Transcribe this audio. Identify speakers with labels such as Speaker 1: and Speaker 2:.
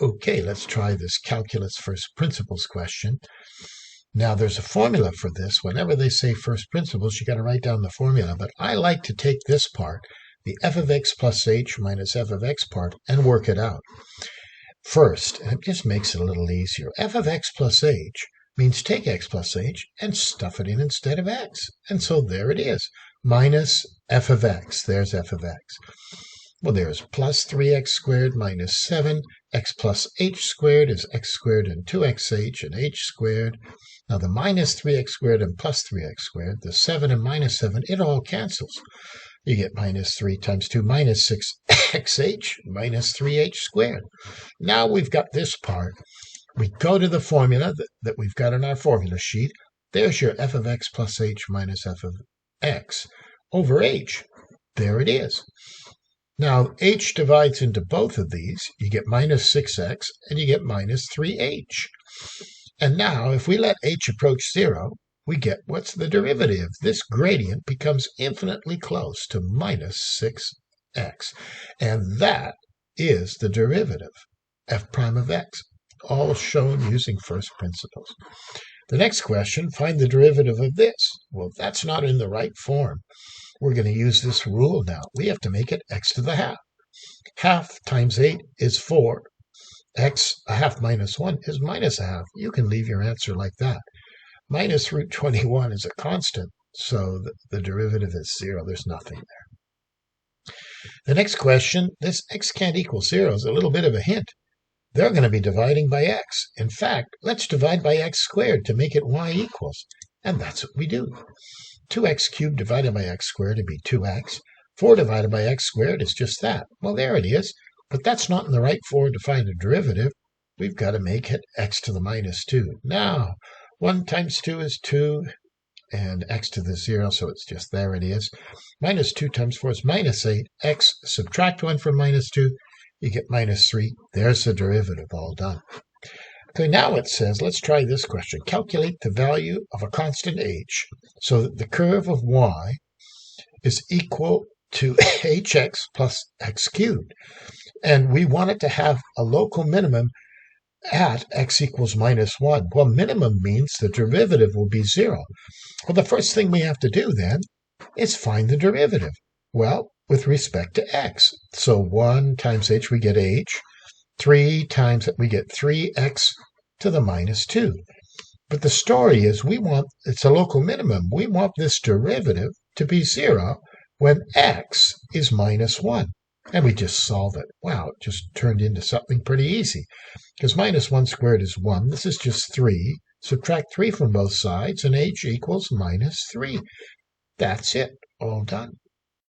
Speaker 1: Okay, let's try this calculus first principles question. Now, there's a formula for this. Whenever they say first principles, you got to write down the formula. But I like to take this part, the f of x plus h minus f of x part, and work it out. First, and it just makes it a little easier. F of x plus h means take x plus h and stuff it in instead of x. And so there it is, minus f of x. There's f of x. Well, there's plus 3x squared minus 7. X plus h squared is x squared and 2xh and h squared. Now the minus 3x squared and plus 3x squared, the 7 and minus 7, it all cancels. You get minus 3 times 2 minus 6xh minus 3h squared. Now we've got this part. We go to the formula that we've got in our formula sheet. There's your f of x plus h minus f of x over h. There it is. Now, h divides into both of these. You get minus 6x, and you get minus 3h. And now, if we let h approach 0, we get what's the derivative. This gradient becomes infinitely close to minus 6x. And that is the derivative, f prime of x, all shown using first principles. The next question, find the derivative of this. Well, that's not in the right form. We're going to use this rule now. We have to make it x to the half. Half times 8 is 4. X, a half minus 1, is minus a half. You can leave your answer like that. Minus root 21 is a constant, so the derivative is 0. There's nothing there. The next question, this x can't equal 0 is a little bit of a hint. They're going to be dividing by x. In fact, let's divide by x squared to make it y equals. And that's what we do. 2x cubed divided by x squared would be 2x. 4 divided by x squared is just that. Well, there it is. But that's not in the right form to find a derivative. We've got to make it x to the minus 2. Now, 1 times 2 is 2, and x to the 0, so it's just there it is. Minus 2 times 4 is minus 8. X, subtract 1 from minus 2, you get minus 3. There's the derivative, all done. Okay, now it says, let's try this question. Calculate the value of a constant h so that the curve of y is equal to hx plus x cubed. And we want it to have a local minimum at x equals minus 1. Well, minimum means the derivative will be 0. Well, the first thing we have to do then is find the derivative. Well, with respect to x. So 1 times h, we get h. 3 times it, we get 3x to the minus 2. But the story is it's a local minimum. We want this derivative to be 0 when x is minus 1. And we just solve it. Wow, it just turned into something pretty easy. Because minus 1 squared is 1. This is just 3. Subtract 3 from both sides, and h equals minus 3. That's it. All done.